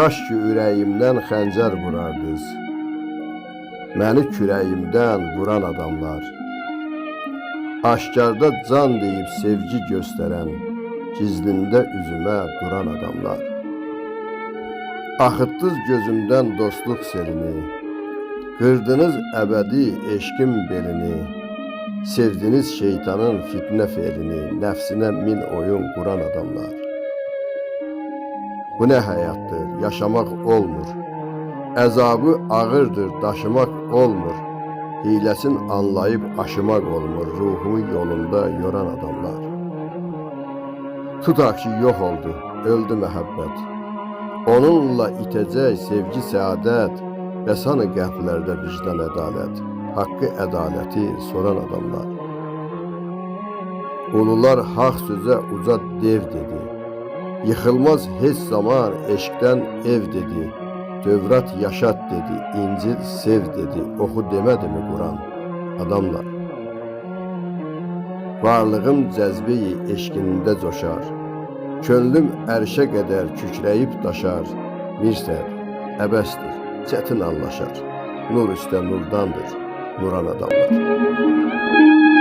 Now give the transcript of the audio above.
Kaş ki ürəyimdən xəncər vurardız, məni kürəyimdən vuran adamlar. Aşkarda can deyib sevgi göstərən, gizlində üzümə duran adamlar. Axıtdınız gözümdən dostluq selini, qırdınız əbədi eşqin belini, sevdiniz şeytanın fitnə felini, nəfsinə min oyun quran adamlar. Bu nə həyatdır, yaşamaq olmur, əzabı ağırdır, daşımaq olmur, hiləsin anlayıb aşımaq olmur, ruhumu yolunda yoran adamlar. Tutaq ki, yox oldu, öldü məhəbbət, onunla itəcək sevgi, səadət, və sanı qəlblərdə vicdan ədalət, haqqı ədaləti soran adamlar. Ulular haq sözə uca dev dedi, yıxılmaz heç zaman eşqdən ev dedi, Tövrat yaşat dedi, İncil sev dedi, oxu demədi mi Quran adamlar. Varlığım cəzbeyi eşqində coşar, könlüm ərşə qədər kükrəyib daşar, mirsəd, əbəsdir, çətin anlaşar, nur üstə nurdandır, nuran adamlar.